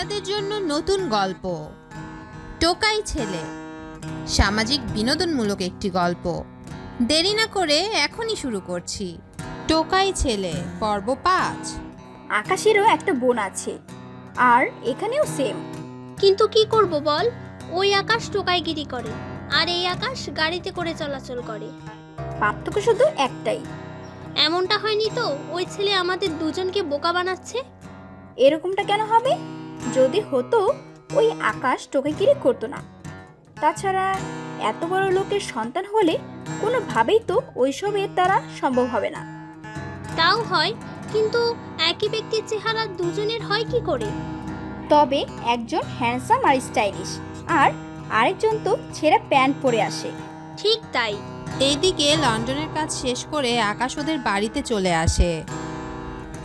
আপনাদের জন্য নতুন গল্প টোকাই ছেলে। সামাজিক বিনোদনমূলক একটি গল্প। দেরি না করে এখনই শুরু করছি। টোকাই ছেলে পর্ব 5। আকাশেরও একটা বোন আছে, আর এখানেও সেম। কিন্তু কি করব বল, ওই আকাশ টোকাইগিরি করে আর এই আকাশ গাড়িতে করে চলাচল করে। পার্থক্য শুধু একটাই। এমনটা হয়নি তো ওই ছেলে আমাদের দুজনকে বোকা বানাচ্ছে? এরকমটা কেন হবে? যদি হতো ওই আকাশ টোকাইগিরি করতো না। তাছাড়া এত বড় লোকের সন্তান হলে কোনোভাবেই তো ওইসবের দ্বারা সম্ভব হবে না। তাও হয়, কিন্তু একই ব্যক্তির চেহারা দুজনের হয় কি করে? তবে একজন হ্যান্ডসাম আর স্টাইলিশ, আর আরেকজন তো ছেঁড়া প্যান্ট পরে আসে। ঠিক তাই। এইদিকে লন্ডনের কাজ শেষ করে আকাশ ওদের বাড়িতে চলে আসে।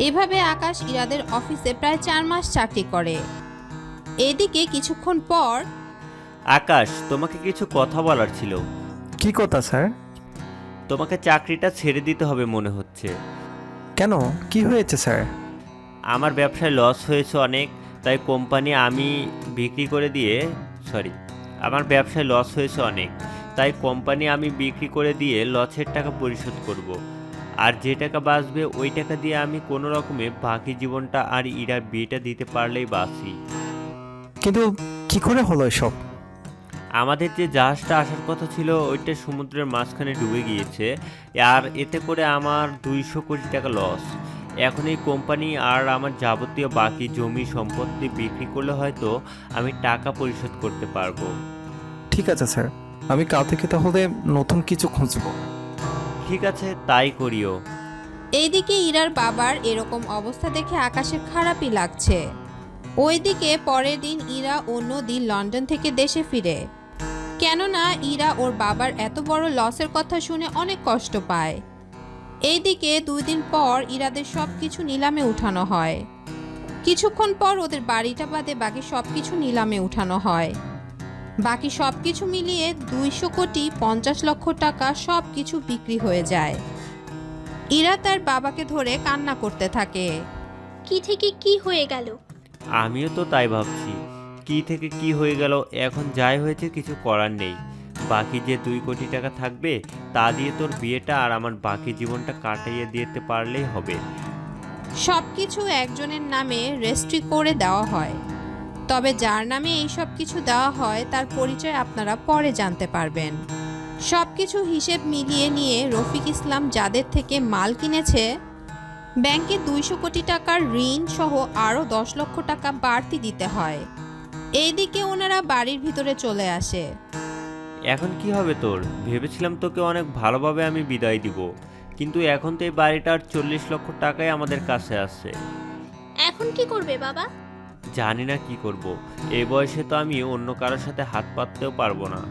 এভাবে আকাশ ইরাদের অফিসে প্রায় 4 মাস চাকরি করে। এদিকে কিছুক্ষণ পর আকাশ, তোমাকে কিছু কথা বলার ছিল। কি কথা স্যার? তোমাকে চাকরিটা ছেড়ে দিতে হবে মনে হচ্ছে। কেন, কি হয়েছে স্যার? আমার ব্যবসায় লস হয়েছে অনেক, তাই কোম্পানি আমি বিক্রি করে দিয়ে লসের টাকা পরিশোধ করব। আর যে টাকা বাঁচবে ওই টাকা দিয়ে আমি কোনো রকমে বাকি জীবনটা আর ইরার বিয়েটা দিতে পারলেই বাঁচি। কিন্তু কি করে হলো এসব? আমাদের যে জাহাজটা আসার কথা ছিল ওইটা সমুদ্রের মাঝখানে ডুবে গিয়েছে, আর এতে করে আমার 200 কোটি টাকা লস। এখন এই কোম্পানি আর আমার যাবতীয় বাকি জমি সম্পত্তি বিক্রি করলে হয়তো আমি টাকা পরিশোধ করতে পারবো। ঠিক আছে স্যার, আমি কাল থেকে তাহলে নতুন কিছু খুঁজব। ঠিক আছে, তাই করিও। এইদিকে ইরার বাবার এরকম অবস্থা দেখে আকাশের খারাপই লাগছে। ওইদিকে পরের দিন ইরা ও নদী লন্ডন থেকে দেশে ফিরে। কেননা ইরা ওর বাবার এত বড় লসের কথা শুনে অনেক কষ্ট পায়। এইদিকে 2 দিন পর ইরাদের সবকিছু নিলামে উঠানো হয়। কিছুক্ষণ পর ওদের বাড়িটা বাদে বাকি সবকিছু নিলামে উঠানো হয়। বাকি সবকিছু মিলিয়ে 200 কোটি 50 লক্ষ টাকা সবকিছু বিক্রি হয়ে যায়। ইরা তার বাবাকে ধরে কান্না করতে থাকে। কি থেকে কি হয়ে গেল? আমিও তো তাই ভাবছি, কি থেকে কি হয়ে গেল। এখন যাই হয়েছে কিছু করার নেই। বাকি যে 2 কোটি টাকা থাকবে তা দিয়ে তোর বিয়েটা আর আমার বাকি জীবনটা কাটাইয়ে দিতে পারলেই হবে। সবকিছু একজনের নামে রেজিস্ট্রি করে দেওয়া হয়। তবে যার নামে এই সব কিছু দেওয়া হয় তার পরিচয় আপনারা পরে জানতে পারবেন। সবকিছু হিসেব মিলিয়ে নিয়ে রফিক ইসলাম যাদের থেকে মাল কিনেছে, ব্যাংকে 200 কোটি টাকার ঋণ সহ আরও 10 লক্ষ টাকা বাড়তি দিতে হয়। এইদিকে ওনারা বাড়ির ভিতরে চলে আসে। এখন কি হবে তোর? ভেবেছিলাম তোকে অনেক ভালোভাবে আমি বিদায় দিব, কিন্তু এখন তো এই বাড়িটার 40 লক্ষ টাকাই আমাদের কাছে আছে। এখন কি করবে বাবা? জানি না কি করব। এই বয়সে তো আমি অন্য কারোর সাথে হাত পাততেও পারবো না।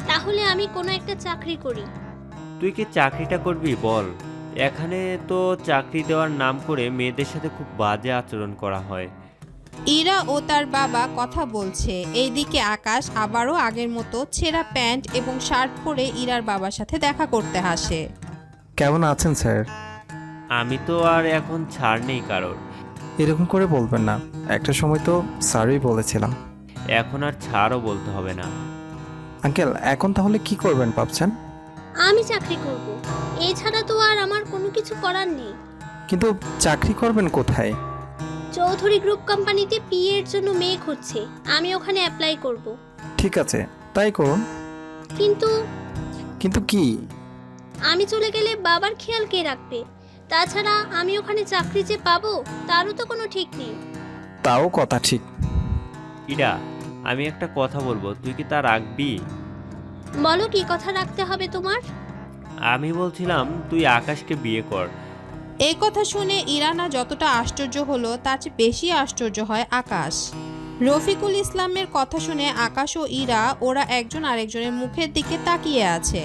তাহলে আমি কোনো একটা চাকরি করি। তুই কি চাকরিটা করবি বল? এখানে তো চাকরি দেওয়ার নাম করে মেয়েদের সাথে খুব বাজে আচরণ করা হয়। ইরা ও তার বাবা কথা বলছে। এইদিকে আকাশ আবারও আগের মতো ছেঁড়া প্যান্ট এবং শার্ট পরে ইরার বাবার সাথে দেখা করতে আসে। কেমন আছেন স্যার? আমি তো আর এখন ছাড় নেই কারোর। এরকম করে বলবেন না, একটা সময় তো স্যারই বলেছিলাম। এখন আর ছাড়ও বলতে হবে না। আঙ্কেল, এখন তাহলে কি করবেন ভাবছেন? আমি চাকরি করব, এছাড়া তো আর আমার কোনো কিছু করার নেই। কিন্তু চাকরি করবেন কোথায়? চৌধুরী গ্রুপ কোম্পানিতে পিএ এর জন্য মেয়ে খুঁজছে, আমি ওখানে অ্যাপ্লাই করব। ঠিক আছে, তাই করুন। কিন্তু কিন্তু কি? আমি চলে গেলে বাবার খেয়াল কে রাখবে? তাছাড়া আমি ওখানে চাকরি যে পাবো তারও তো কোনো ঠিক নেই। তাও কথা ঠিক। ইরা, আমি একটা কথা বলবো, তুই কি তা রাখবি? বলো, কি কথা রাখতে হবে তোমার? আমি বলছিলাম তুই আকাশকে বিয়ে কর। এই কথা শুনে ইরানা যতটা আশ্চর্য হলো তার চেয়ে বেশি আশ্চর্য হয় আকাশ। রফিকুল ইসলামের কথা শুনে আকাশ ও ইরা ওরা একজন আরেকজনের মুখের দিকে তাকিয়ে আছে।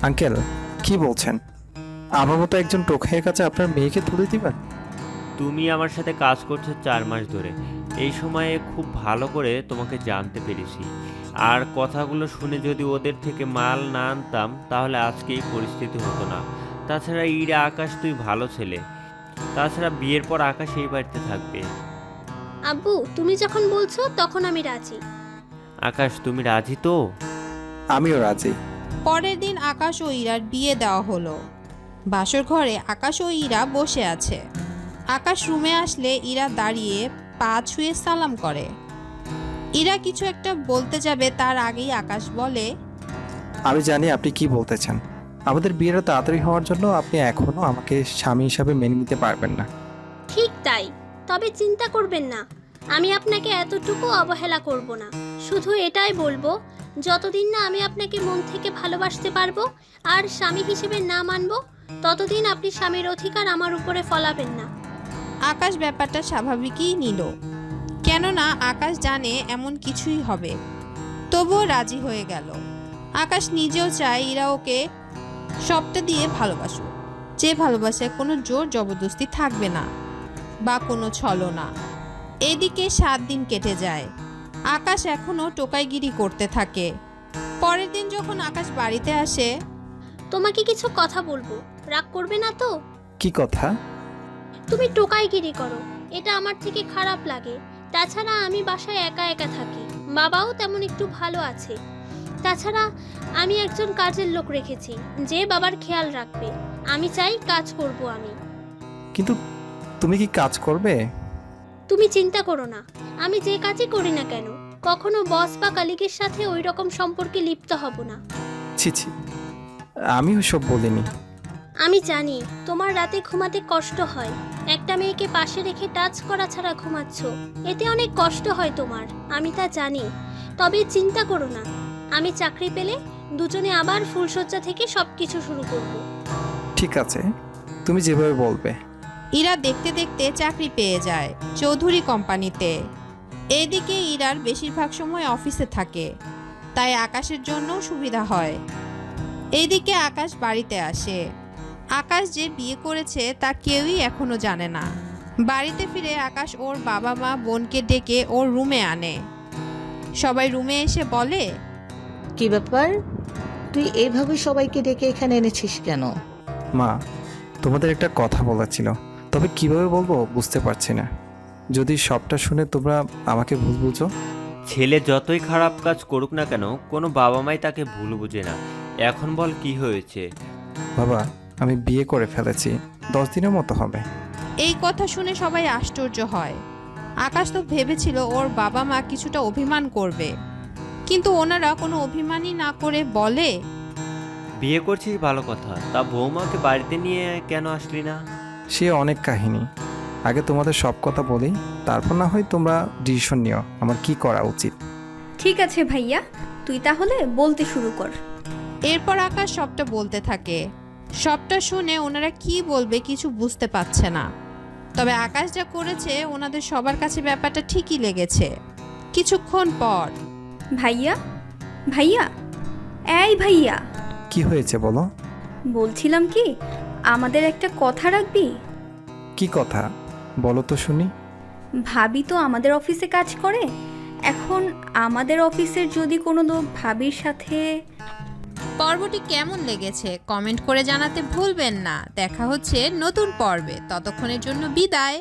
আঙ্কেল, কি বলছেন? আমার মতো একজন টোকাইয়ের কাছে আপনার মেয়েকে তুলে দিবেন? তুমি আমার সাথে কাজ করছো 4 মাস ধরে। এই সময়ে খুব ভালো করে তোমাকে জানতে পেরেছি। আর কথাগুলো শুনে যদি ওদের থেকে মাল না আনতাম তাহলে আজকে এই পরিস্থিতি হতো না। তাছাড়া ইরা, আকাশ তুই ভালো ছেলে। তাছাড়া বিয়ের পর আকাশ এই বাড়িতে থাকবে। আব্বু তুমি যখন বলছো তখন আমি রাজি। আকাশ তুমি রাজি তো? আমিও রাজি। পরের দিন আকাশ ও ইরার বিয়ে দেওয়া হলো। বাসর ঘরে আকাশ ও ইরা বসে আছে। আকাশ রুমে আসলে ইরা দাঁড়িয়ে পা ছুঁয়ে সালাম করে। ইরা কিছু একটা বলতে যাবে তার আগেই আকাশ বলে, আমি জানি আপনি কি বলতে চান। আমাদের বিয়েটা তাড়াতাড়ি হওয়ার জন্য আপনি এখনো আমাকে স্বামী হিসাবে মেনে নিতে পারবেন না। ঠিক তাই, তবে চিন্তা করবেন না, আমি আপনাকে এতটুকু অবহেলা করব না। শুধু এটাই বলবো, যতদিন না আমি আপনাকে মন থেকে ভালোবাসতে পারবো আর স্বামী হিসেবে না মানবো, ততদিন আপনি স্বামীর অধিকার আমার উপরে ফলাবেন না। আকাশ ব্যাপারটা স্বাভাবিকই নিল, কেননা আকাশ জানে এমন কিছুই হবে। তবুও রাজি হয়ে গেল। আকাশ নিজেও চায় ইরা ওকে সবটা দিয়ে ভালোবাসুক, যে ভালোবাসায় কোনো জোর জবরদস্তি থাকবে না বা কোনো ছলনা। এদিকে 7 দিন কেটে যায়। আকাশ এখনও টোকাইগিরি করতে থাকে। পরের দিন যখন আকাশ বাড়িতে আসে, তোমাকে কিছু কথা বলবো, রাগ করবে না তো? কি কথা? তুমি টোকাইগিরি করো, এটা আমার থেকে খারাপ লাগে। তাছাড়া আমি বাসায় একা একা থাকি, বাবাও তেমন একটু ভালো আছে। তাছাড়া আমি একজন কাজের লোক রেখেছি যে বাবার খেয়াল রাখবে। আমি চাই কাজ করব আমি। কিন্তু তুমি কি কাজ করবে? তুমি চিন্তা করো না, আমি যে কাজই করি না কেন কখনো বস বা কালিগের সাথে ওই রকম সম্পর্কে লিপ্ত হব না। ছি ছি, আমি ওসব বলিনি। আমি জানি তোমার রাতে ঘুমাতে কষ্ট হয়, একটা মেয়েকে পাশে রেখে টাচ করা ছাড়া ঘুমাচ্ছ, এতে অনেক কষ্ট হয় তোমার, আমি তা জানি। তবে চিন্তা করো না, আমি চাকরি পেলে দুজনে আবার ফুলশয্যা থেকে সবকিছু শুরু করব। ঠিক আছে, তুমি যেভাবে বলবে। ইরা দেখতে দেখতে চাকরি পেয়ে যায় চৌধুরী কোম্পানিতে। এদিকে ইরার বেশিরভাগ সময় অফিসে থাকে, তাই আকাশের জন্য সুবিধা হয়। এইদিকে আকাশ বাড়িতে আসে। আকাশ যে বিয়ে করেছে তা কেউই এখনো জানে না। বাড়িতে ফিরে আকাশ ওর বাবা মা বোনকে ডেকে ওর রুমে আনে। সবাই রুমে এসে বলে, কি ব্যাপার, তুই এইভাবে সবাইকে ডেকে এখানে এনেছিস কেন? মা, তোমাদের একটা কথা বলার ছিল, তবে কিভাবে বলবো বুঝতে পারছি না। যদি সবটা শুনে তোমরা আমাকে ভুল বুঝো। ছেলে যতই খারাপ কাজ করুক না কেন, কোনো বাবা মাই তাকে ভুল বুঝে না। এখন বল কি হয়েছে? বাবা, আমি বিয়ে করে ফেলেছি, 10 দিনের মতো হবে। এই কথা শুনে সবাই আশ্চর্য হয়। আকাশ তো ভেবেছিল ওর বাবা মা কিছুটা অভিমান করবে, কিন্তু ওনারা কোনো অভিমানই না করে বলে, বিয়ে করছিস ভালো কথা, তা বৌমাকে বাড়িতে নিয়ে কেন আসলি না? সে অনেক কাহিনী, আগে তোমাদের সব কথা বলি, তারপর না হয় তোমরা ডিসিশন নিও আমার কি করা উচিত। ঠিক আছে ভাইয়া, তুই তাহলে বলতে শুরু কর। এরপর আকাশ সবটা বলতে থাকে। সবটা শুনে ওনারা কি বলবে কিছু বুঝতে পারছে না। তবে আকাশ যা করেছে ওনাদের সবার কাছে ব্যাপারটা ঠিকই লেগেছে। কিছুক্ষণ পর, ভাইয়া, ভাইয়া, এই ভাইয়া, কি হয়েছে বলো? বলছিলাম কি, আমাদের একটা কথা রাখবি? কি কথা বলো তো শুনি। ভাবি তো আমাদের অফিসে কাজ করে, এখন আমাদের অফিসের যদি কোনো লোক ভাবির সাথে। পর্বটি কেমন লেগেছে কমেন্ট করে জানাতে ভুলবেন না। দেখা হচ্ছে নতুন পর্বে, ততক্ষণের জন্য বিদায়।